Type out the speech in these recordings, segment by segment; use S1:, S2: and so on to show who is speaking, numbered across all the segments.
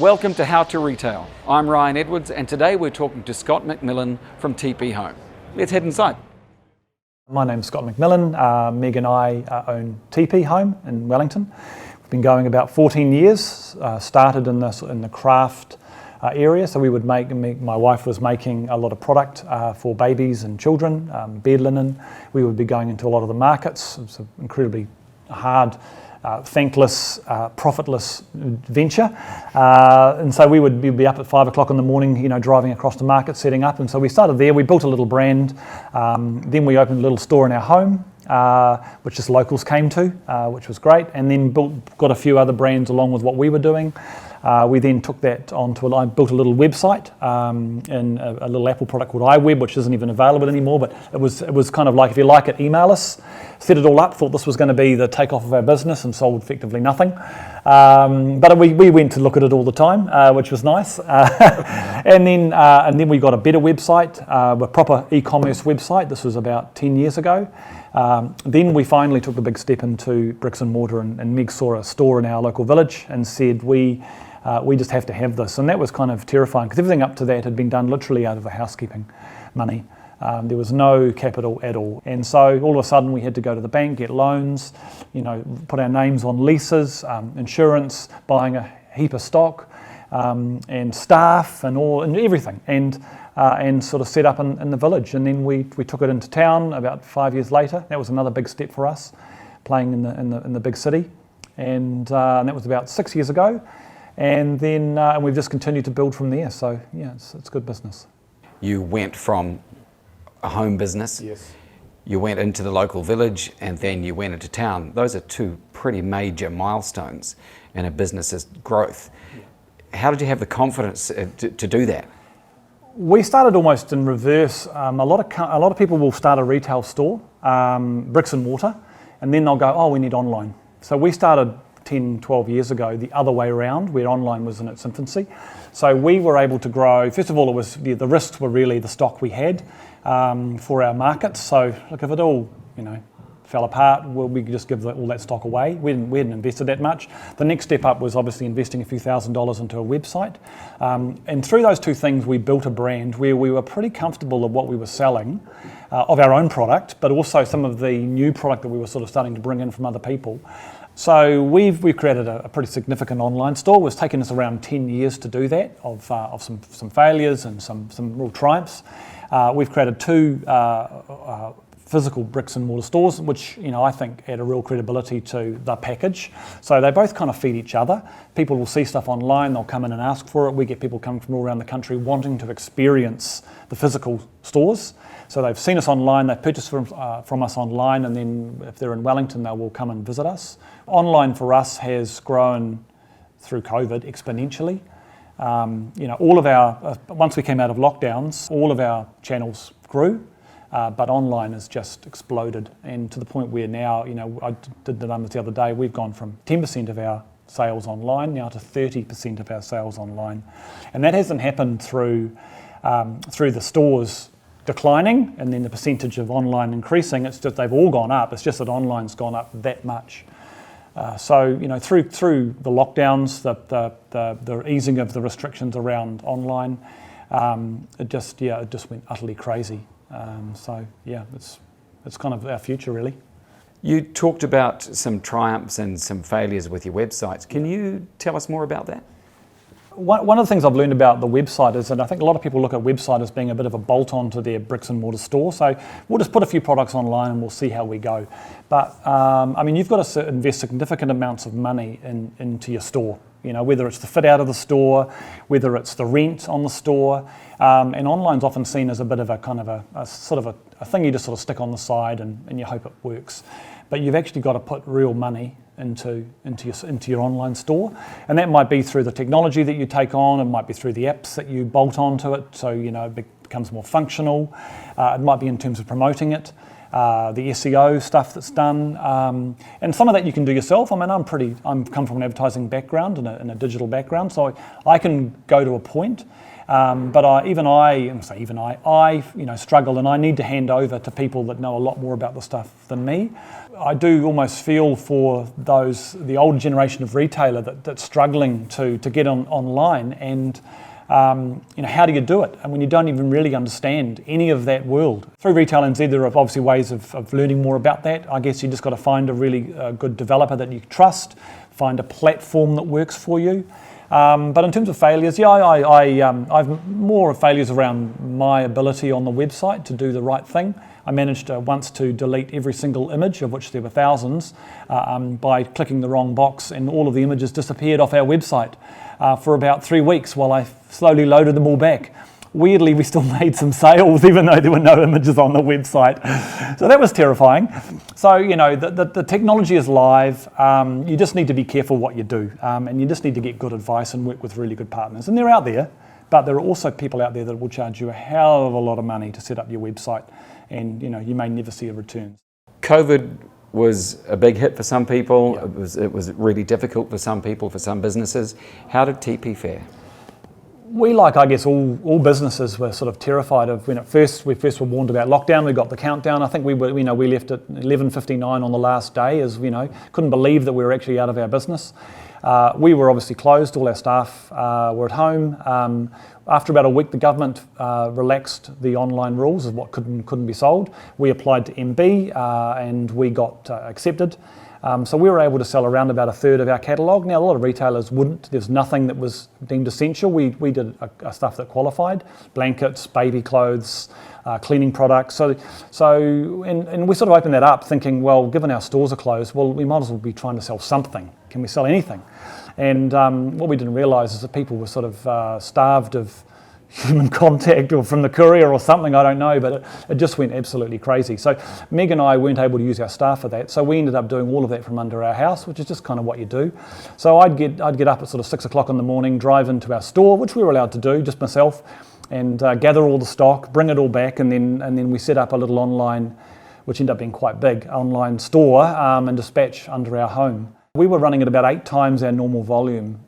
S1: Welcome to How to Retail. I'm Ryan Edwards and today we're talking to Scott McMillan from Tea Pea Home. Let's head inside.
S2: My name's Scott McMillan. Meg and I own Tea Pea Home in Wellington. We've been going about 14 years, started in the craft area, so we would my wife was making a lot of product for babies and children, bed linen. We would be going into a lot of the markets. It's an incredibly hard, thankless, profitless venture, and so we'd be up at 5 o'clock in the morning, driving across the market, setting up. And so we started there. We built a little brand. Then we opened a little store in our home, which just locals came to, which was great. And then got a few other brands along with what we were doing. We then took that onto I built a little website in a little Apple product called iWeb, which isn't even available anymore, but it was kind of like, if you like it, email us. Set it all up, thought this was going to be the takeoff of our business, and sold effectively nothing. But we went to look at it all the time, which was nice. And then we got a better website, a proper e-commerce website. This was about 10 years ago. Then we finally took the big step into bricks and mortar, and Meg saw a store in our local village and said, we just have to have this. And that was kind of terrifying, because everything up to that had been done literally out of the housekeeping money. There was no capital at all. And so all of a sudden we had to go to the bank, get loans, put our names on leases, insurance, buying a heap of stock, and staff and everything. And sort of set up in the village. And then we took it into town about 5 years later. That was another big step for us, playing in the big city. And that was about 6 years ago. And then we've just continued to build from there. So yeah, it's good business.
S1: You went from a home business,
S2: yes.
S1: You went into the local village, and then you went into town. Those are two pretty major milestones in a business's growth. How did you have the confidence to do that?
S2: We started almost in reverse. A lot of people will start a retail store, bricks and mortar, and then they'll go, oh, we need online. So we started 10, 12 years ago the other way around, where online was in its infancy. So we were able to grow. First of all, it was the risks were really the stock we had for our markets. So look, if it all fell apart, well, we could just give all that stock away. We hadn't invested that much. The next step up was obviously investing a few $1,000s into a website. And through those two things, we built a brand where we were pretty comfortable of what we were selling, of our own product, but also some of the new product that we were sort of starting to bring in from other people. So we've created a pretty significant online store. It's taken us around 10 years to do that, of some failures and some real triumphs. We've created two physical bricks and mortar stores, which I think add a real credibility to the package. So they both kind of feed each other. People will see stuff online, they'll come in and ask for it. We get people coming from all around the country wanting to experience the physical stores. So they've seen us online, they've purchased from us online, and then if they're in Wellington, they will come and visit us. Online for us has grown through COVID exponentially. All of our, once we came out of lockdowns, all of our channels grew. But online has just exploded, and to the point where now, I did the numbers the other day, we've gone from 10% of our sales online now to 30% of our sales online. And that hasn't happened through the stores declining and then the percentage of online increasing. It's just they've all gone up. It's just that online's gone up that much. So through the lockdowns, the easing of the restrictions around online, it just went utterly crazy. So yeah, it's kind of our future, really.
S1: You talked about some triumphs and some failures with your websites. Can you tell us more about that?
S2: One of the things I've learned about the website is that I think a lot of people look at website as being a bit of a bolt-on to their bricks and mortar store. So we'll just put a few products online and we'll see how we go. But you've got to invest significant amounts of money into your store. Whether it's the fit out of the store, whether it's the rent on the store, and online's often seen as a bit of a kind of a thing you just sort of stick on the side and you hope it works. But you've actually got to put real money into your online store, and that might be through the technology that you take on, it might be through the apps that you bolt onto it, so it becomes more functional. It might be in terms of promoting it. The SEO stuff that's done, and some of that you can do yourself. I'm come from an advertising background and a digital background, so I can go to a point. But I struggle, and I need to hand over to people that know a lot more about the stuff than me. I do almost feel for the old generation of retailer that's struggling to get online, and how do you do it? And when you don't even really understand any of that world. Through Retail NZ, there are obviously ways of learning more about that. I guess you just got to find a really good developer that you trust, find a platform that works for you. But in terms of failures, I've more of failures around my ability on the website to do the right thing. I managed once to delete every single image, of which there were thousands, by clicking the wrong box, and all of the images disappeared off our website for about 3 weeks while I slowly loaded them all back. Weirdly, we still made some sales even though there were no images on the website. So that was terrifying. So, the technology is live. You just need to be careful what you do, and you just need to get good advice and work with really good partners. And they're out there, but there are also people out there that will charge you a hell of a lot of money to set up your website, and you may never see a return.
S1: COVID was a big hit for some people.
S2: Yeah.
S1: It was really difficult for some people, for some businesses. How did Tea Pea fare?
S2: We, like I guess all businesses, were sort of terrified of when we first were warned about lockdown. We got the countdown. I think we left at 11:59 on the last day, as couldn't believe that we were actually out of our business. We were obviously closed. All our staff were at home. After about a week, the government relaxed the online rules of what couldn't be sold. We applied to MB and we got accepted. So we were able to sell around about a third of our catalogue. Now, a lot of retailers wouldn't. There's nothing that was deemed essential. We did stuff that qualified: blankets, baby clothes, cleaning products. So we sort of opened that up, thinking, well, given our stores are closed, well, we might as well be trying to sell something. Can we sell anything? And what we didn't realise is that people were sort of starved of human contact, or from the courier or something, I don't know, but it just went absolutely crazy. So Meg and I weren't able to use our staff for that, so we ended up doing all of that from under our house, which is just kind of what you do. So I'd get up at sort of 6 o'clock in the morning, drive into our store, which we were allowed to do, just myself, and gather all the stock, bring it all back, and then we set up a little online, which ended up being quite big, online store, and dispatch under our home. We were running at about 8 times our normal volume,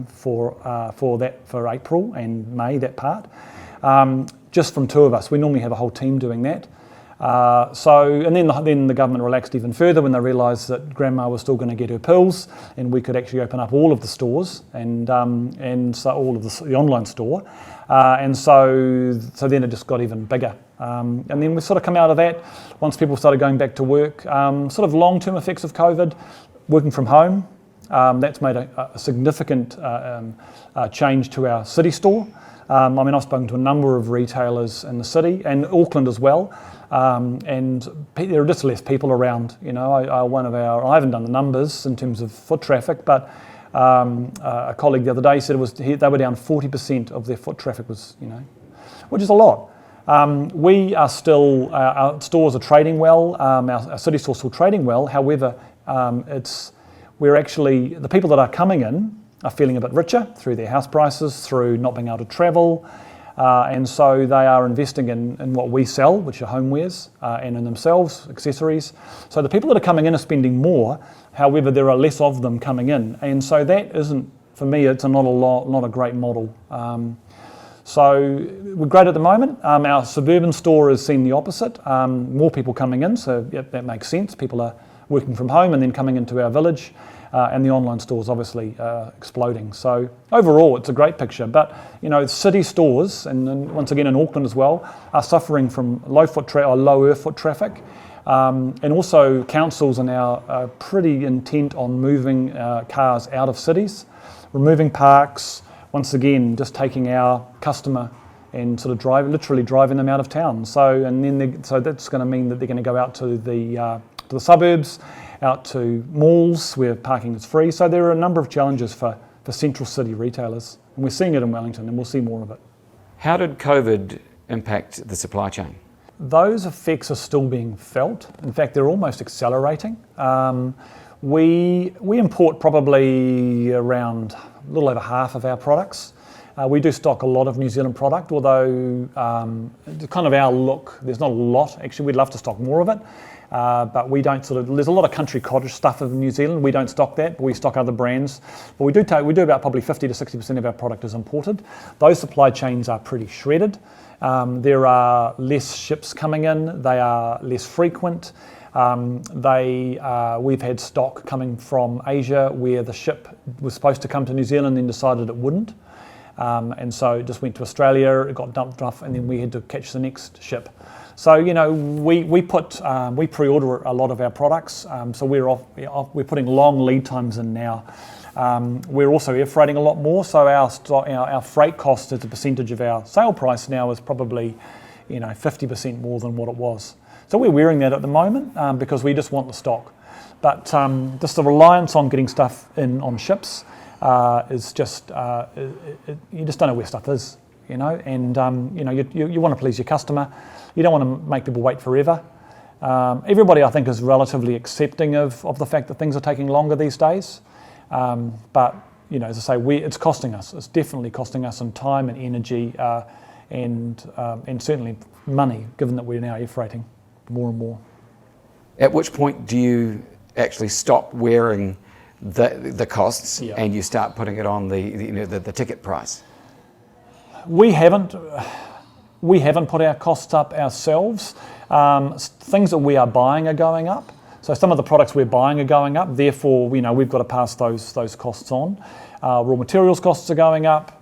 S2: for April and May, that part, just from 2 of us. We normally have a whole team doing that. Then the government relaxed even further when they realised that Grandma was still going to get her pills, and we could actually open up all of the stores and so all of the online store, so then it just got even bigger. And then we sort of come out of that once people started going back to work. Sort of long-term effects of COVID, working from home. That's made a significant change to our city store. I've spoken to a number of retailers in the city and Auckland as well, and there are just less people around. I haven't done the numbers in terms of foot traffic, but a colleague the other day said they were down 40% of their foot traffic, which is a lot. Our stores are trading well. Our city store's still trading well. However, the people that are coming in are feeling a bit richer through their house prices, through not being able to travel, and so they are investing in what we sell, which are homewares, and in themselves, accessories. So the people that are coming in are spending more. However, there are less of them coming in, and so that isn't, for me, it's not a great model. So we're great at the moment. Our suburban store has seen the opposite. More people coming in, so that makes sense. People are working from home and then coming into our village, and the online store is obviously exploding. So overall, it's a great picture. But city stores, and once again in Auckland as well, are suffering from lower foot traffic, and also councils are now pretty intent on moving cars out of cities, removing parks. Once again, just taking our customer and sort of literally driving them out of town. So that's going to mean that they're going to go out to the suburbs, out to malls where parking is free. So there are a number of challenges for central city retailers, and we're seeing it in Wellington, and we'll see more of it.
S1: How did COVID impact the supply chain?
S2: Those effects are still being felt. In fact, they're almost accelerating. We import probably around a little over half of our products. We do stock a lot of New Zealand product, although it's kind of our look. There's not a lot, actually. We'd love to stock more of it, but we don't there's a lot of country cottage stuff in New Zealand. We don't stock that, but we stock other brands. But we do about probably 50 to 60% of our product is imported. Those supply chains are pretty shredded. There are less ships coming in. They are less frequent. We've had stock coming from Asia where the ship was supposed to come to New Zealand and then decided it wouldn't. And so it just went to Australia, it got dumped off, and then we had to catch the next ship. So, we pre-order a lot of our products, so we're putting long lead times in now. We're also air freighting a lot more, so our freight cost as a percentage of our sale price now is probably 50% more than what it was. So we're wearing that at the moment because we just want the stock. But just the reliance on getting stuff in on ships is just, you just don't know where stuff is, and you want to please your customer. You don't want to make people wait forever. Everybody, I think, is relatively accepting of the fact that things are taking longer these days. But, as I say, it's costing us. It's definitely costing us in time and energy and certainly money, given that we're now air freighting more and more.
S1: At which point do you actually stop wearing the costs and you start putting it on the ticket price?
S2: We haven't put our costs up ourselves. Things that we are buying are going up. So some of the products we're buying are going up. Therefore, we've got to pass those costs on. Raw materials costs are going up.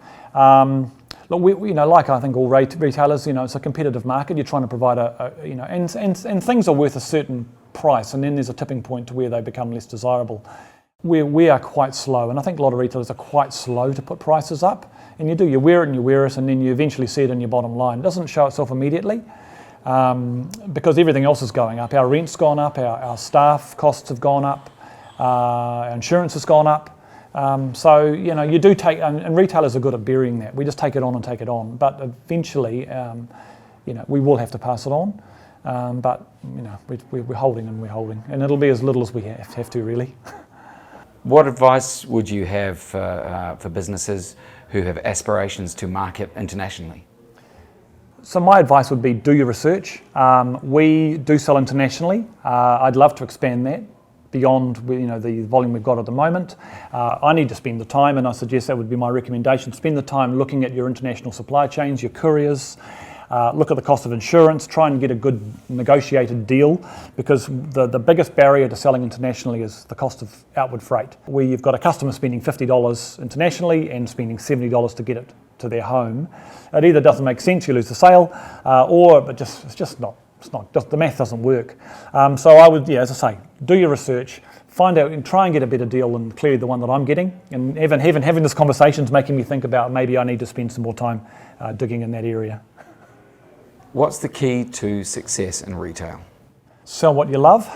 S2: Look, like I think all retailers, it's a competitive market. You're trying to provide and things are worth a certain price, and then there's a tipping point to where they become less desirable. We are quite slow, and I think a lot of retailers are quite slow to put prices up. And you wear it, and then you eventually see it in your bottom line. It doesn't show itself immediately because everything else is going up. Our rent's gone up, our staff costs have gone up, our insurance has gone up. So you do take, and retailers are good at burying that. We just take it on, but eventually, we will have to pass it on. But we're holding, and it'll be as little as we have to really.
S1: What advice would you have for businesses who have aspirations to market internationally?
S2: So my advice would be do your research. We do sell internationally. I'd love to expand that beyond the volume we've got at the moment. I need to spend the time, and I suggest that would be my recommendation. Spend the time looking at your international supply chains, your couriers. Look at the cost of insurance, try and get a good negotiated deal, because the biggest barrier to selling internationally is the cost of outward freight. Where you've got a customer spending $50 internationally and spending $70 to get it to their home, it either doesn't make sense, you lose the sale, or it's just the math doesn't work. So I would, as I say, do your research, find out and try and get a better deal than clearly the one that I'm getting. And having this conversation is making me think about maybe I need to spend some more time digging in that area.
S1: What's the key to success in retail?
S2: Sell what you love.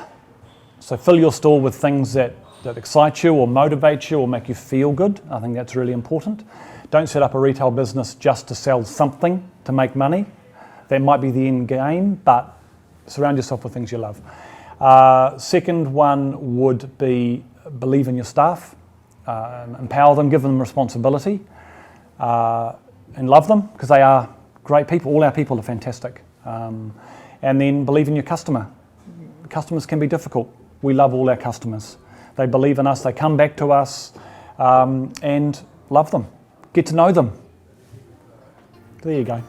S2: So fill your store with things that excite you or motivate you or make you feel good. I think that's really important. Don't set up a retail business just to sell something to make money. That might be the end game, but surround yourself with things you love. Second one would be believe in your staff, empower them, give them responsibility, and love them, because they are great people. All our people are fantastic. And then believe in your customer. Customers can be difficult. We love all our customers. They believe in us, they come back to us, and love them. Get to know them. There you go.